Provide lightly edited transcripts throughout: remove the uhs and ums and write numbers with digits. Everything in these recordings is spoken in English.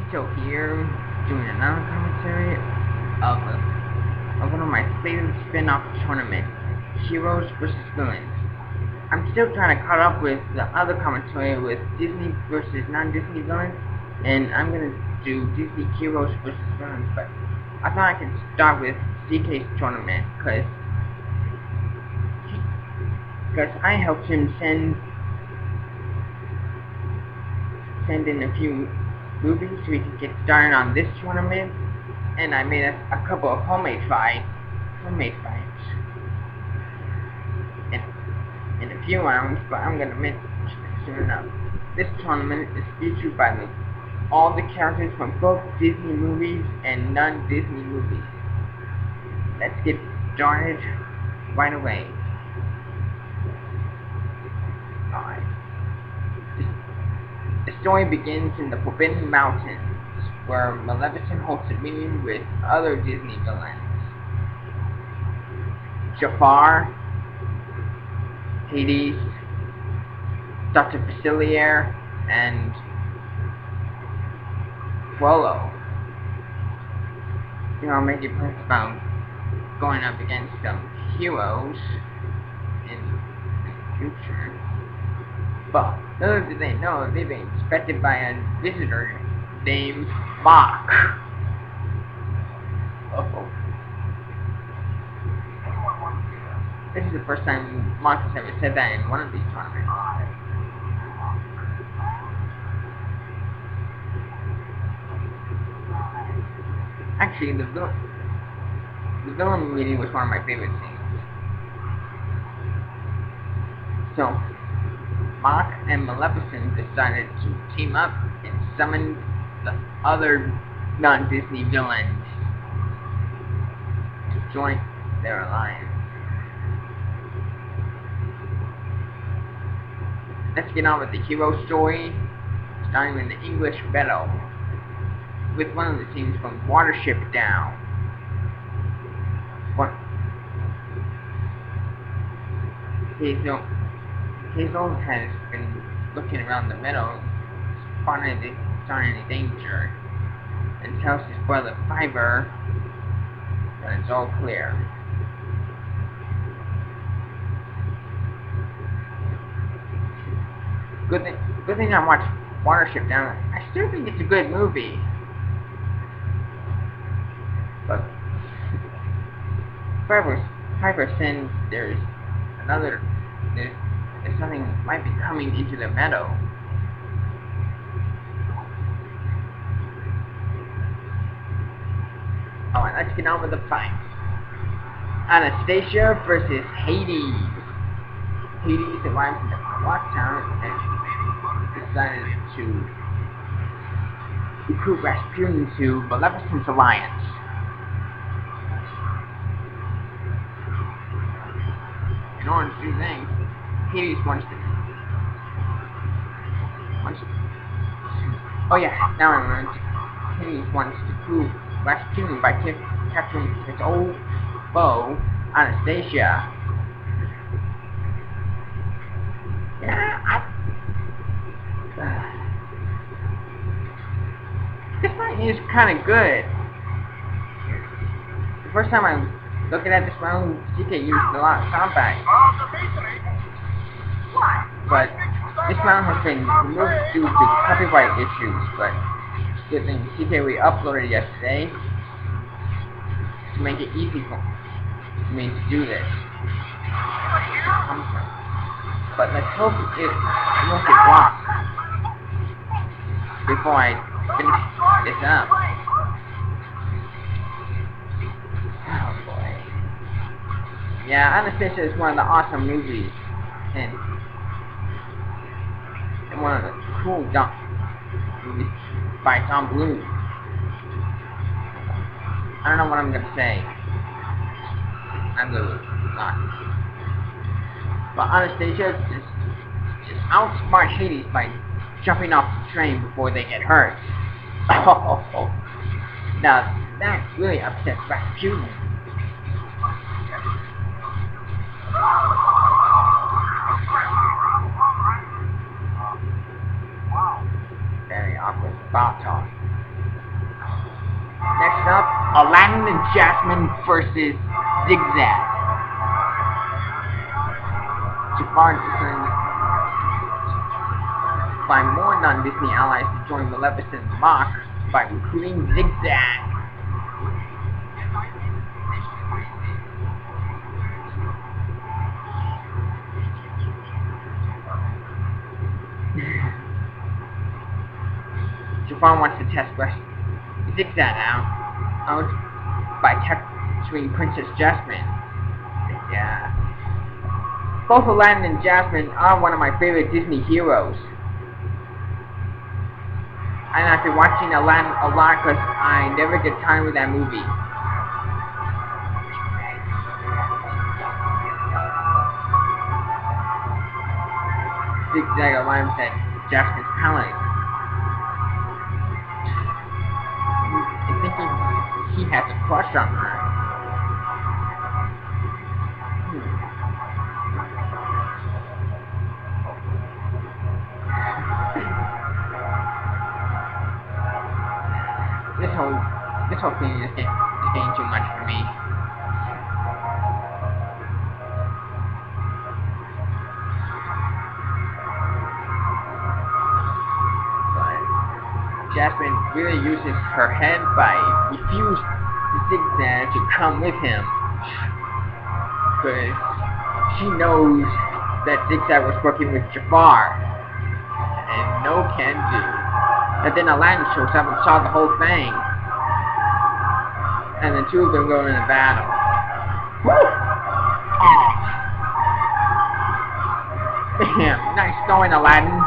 still here doing another commentary of one of my favorite spin-off tournaments, Heroes vs. Villains. I'm still trying to caught up with the other commentary with Disney versus non-Disney villains, and I'm gonna do Disney Heroes vs. Villains, but I thought I could start with CK's tournament, because I helped him send in a few movies so we could get started on this tournament, and I made a couple of homemade fights in a few rounds, but I'm gonna mention it soon enough. This tournament is featured by all the characters from both Disney movies and non-Disney movies. Let's get started right away. Alright. The story begins in the Forbidden Mountains, where Maleficent holds a meeting with other Disney villains. Jafar, Hades, Dr. Facilier, and Frollo. Make it plans about going up against some heroes in the future. But little do they know, they've been inspected by a visitor named Mok. Uh-oh. This is the first time Mok has ever said that in one of these tournaments. Actually, the villain meeting was one of my favorite scenes. So, Mok and Maleficent decided to team up and summon the other non-Disney villains to join their alliance. Let's get on with the hero story, starting in the English Meadow, with one of the scenes from Watership Down. Hazel has been looking around the meadow, spotting any danger, and tells his brother Fiver that it's all clear. Good thing I watched Watership Down. I still think it's a good movie, but Fiver sends there's something might be coming into the meadow. Alright, let's get on with the fight. Anastasia versus Hades. Hades arrives in the Rock Town and decided to recruit Rasputin to Maleficent's alliance. In order to do things, Hades wants to... Oh yeah, now I remember. Hades wants to prove Rasputin by capturing his old foe, Anastasia. This fight is kind of good. The first time I'm looking at this round, CK used a lot of combat. But this round has been removed due to copyright issues, but good thing CK re-uploaded yesterday to make it easy for me to do this. But let's hope it won't get blocked before I finish this up. Oh boy. Yeah, Anastasia is one of the awesome movies, and one of the cool movies by Tom Bloom. I don't know what I'm gonna say. I'm gonna not. But Anastasia just outsmart Hades by jumping off the train before they get hurt. Now that really upsets Rasputin. Very awkward bar talk. Aladdin and Jasmine versus Zigzag. Jafar discerns find more non-Disney allies to join Maleficent's mock by recruiting Zigzag. Jafar wants to test Zigzag out by capturing Princess Jasmine. Yeah. Both Aladdin and Jasmine are one of my favorite Disney heroes. And I've been watching Aladdin a lot because I never get tired with that movie. Zigzag arrives at Jasmine's palace. I'm thinking he has a crush on her. This whole thing is getting too much for me. But Jasmine really uses her head by refusing Zigzag to come with him, because she knows that Zigzag was working with Jafar, and no can do. And then Aladdin shows up and saw the whole thing. And the two of them go into battle. Woo! Oh. Damn, nice going, Aladdin.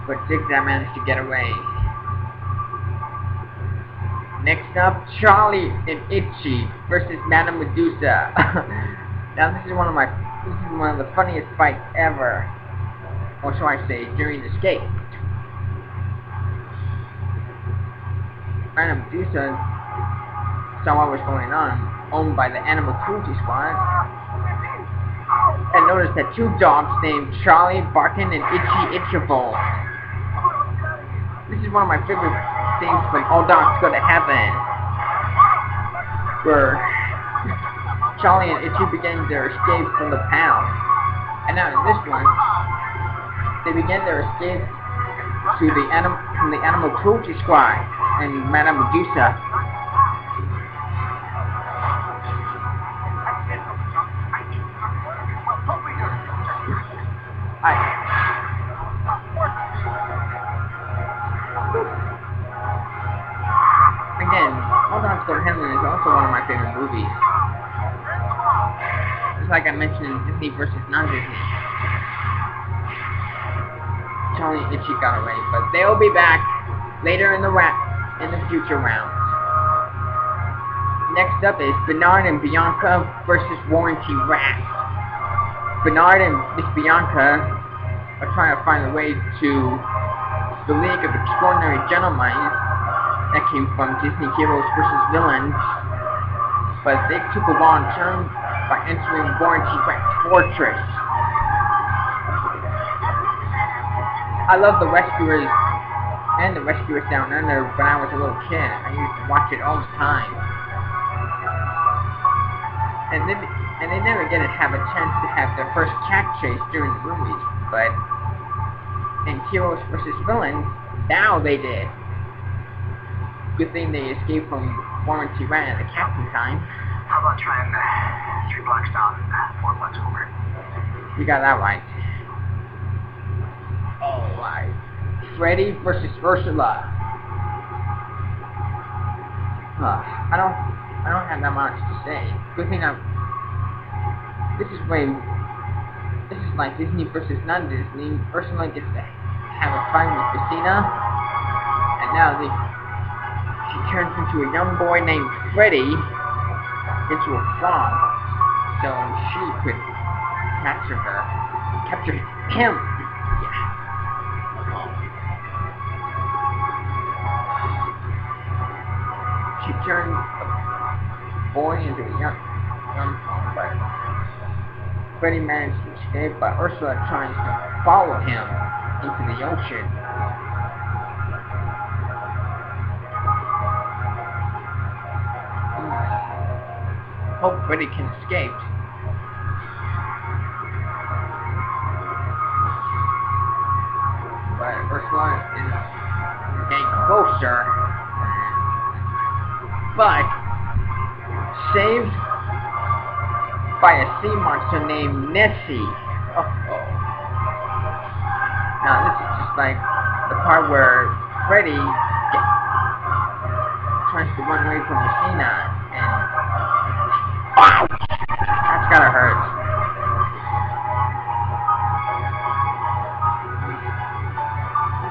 But Zigzag managed to get away. Next up, Charlie and Itchy versus Madame Medusa. Now this is one of the funniest fights ever, or shall I say, during the escape. Madame Medusa saw what was going on, owned by the Animal Cruelty Squad, and noticed that two dogs named Charlie, Barkin, and Itchy Itchable. This is one of my favorite things when all dogs go to heaven, where Charlie and Itchy begin their escape from the pound. And now in this one, they begin their escape from the Animal Cruelty Squad and Madame Medusa. Again, All Dogs Go to Heaven is also one of my favorite movies. Just like I mentioned in Disney versus non-Disney. Charlie and Itchy got away, but they'll be back later in the future rounds. Next up is Bernard and Bianca versus Warranty Rat. Bernard and Miss Bianca are trying to find a way to the League of Extraordinary Gentlemen that came from Disney Heroes vs. Villains, but they took a wrong turn by entering Warranty Rat's fortress. I love the Rescuers and the Rescuers Down Under when I was a little kid. I used to watch it all the time. And they never get to have a chance to have their first cat chase during the movies, but in Heroes vs. Villains, now they did. Good thing they escaped from Warranty Rat at the captain time. How about trying 3 blocks down and 4 blocks over? You got that right. Alright. Freddy versus Ursula. I don't have that much to say. Good thing this is like Disney versus non-Disney. Ursula gets to have a fight with Christina, and now she turns into a young boy named Freddy into a frog, so she could capture him. Yeah. She turned a boy into a young gunpoint, but Freddy managed to escape, but Ursula tries to follow him into the ocean. Hope Freddy can escape. But Ursula is getting closer. But saved by a sea monster named Nessie. Uh-oh. Now this is just like the part where Freddy tries to run away from Messina, and ouch! That's gotta hurt.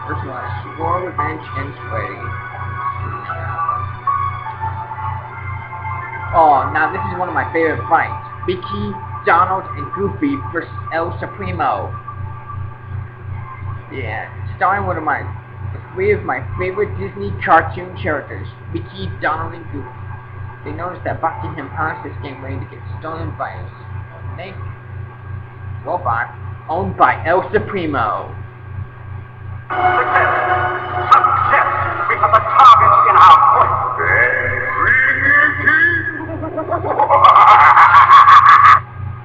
Ursula swore revenge against Freddy. Oh, now this is one of my favorite fights. Mickey, Donald, and Goofy versus El Supremo. Yeah, starring three of my favorite Disney cartoon characters, Mickey, Donald, and Goofy. They noticed that Buckingham Palace is getting ready to get stolen by a snake robot owned by El Supremo. Success! We have the targets in our point.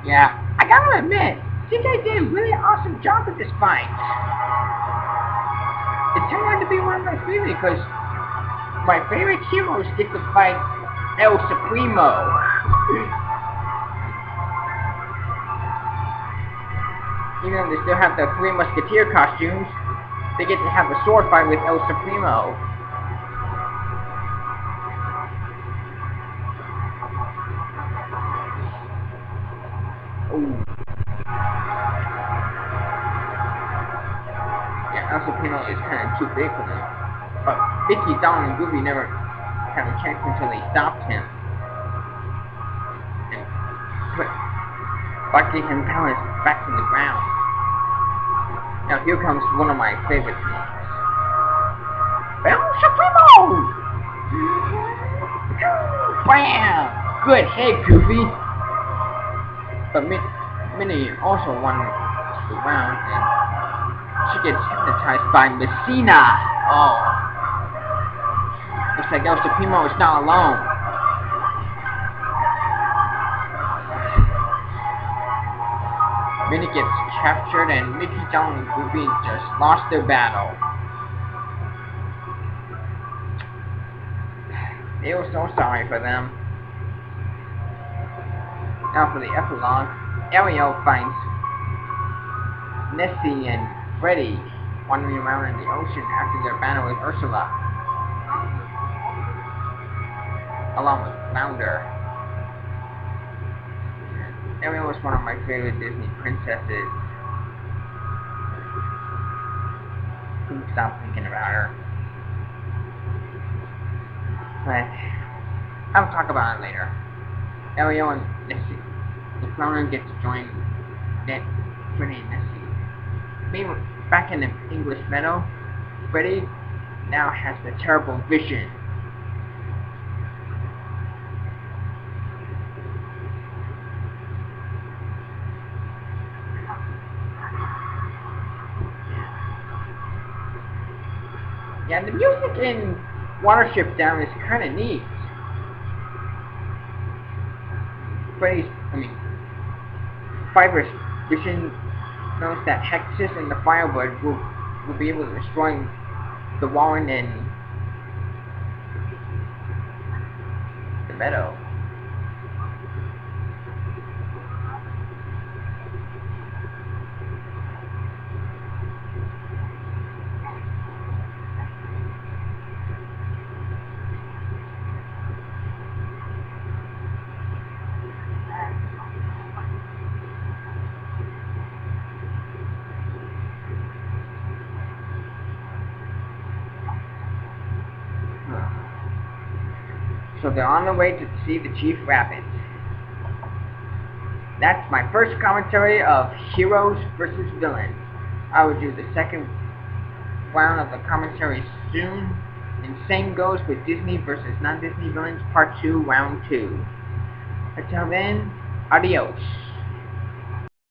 Yeah, I gotta admit, you guys did a really awesome job with this fight. It turned out to be one of my favorites because my favorite heroes get to fight El Supremo. Even though they still have the Three Musketeer costumes, they get to have a sword fight with El Supremo. Ooh. Yeah, El Supremo is kind of too big for them. But Mickey, Donald, and Goofy never have a chance until they stopped him. And put Buckingham Palace back to the ground. Now here comes one of my favorite scenes. El Supremo! Bam! Good hit, Goofy! But Minnie also won the round, and she gets hypnotized by Messina. Oh. Looks like El Supremo is not alone. Minnie gets captured, and Mickey, Donald, and Goofy just lost their battle. They were so sorry for them. Now for the epilogue, Ariel finds Nessie and Freddy wandering around in the ocean after their battle with Ursula, along with Flounder. Ariel was one of my favorite Disney princesses. Couldn't stop thinking about her. But I'll talk about it later. Ariel and Nessie. The Flounder gets to join Freddy and Nessie. Meanwhile, back in the English Meadow, Freddy now has the terrible vision. Yeah, the music in Watership Down is kind of neat. Fiber's vision knows that Hexus and the Firebird will be able to destroy the Warren and the Meadow. So they're on their way to see the Chief Rapids. That's my first commentary of Heroes vs. Villains. I will do the second round of the commentary soon. And same goes with Disney vs. non-Disney Villains Part 2, Round 2. Until then, adios.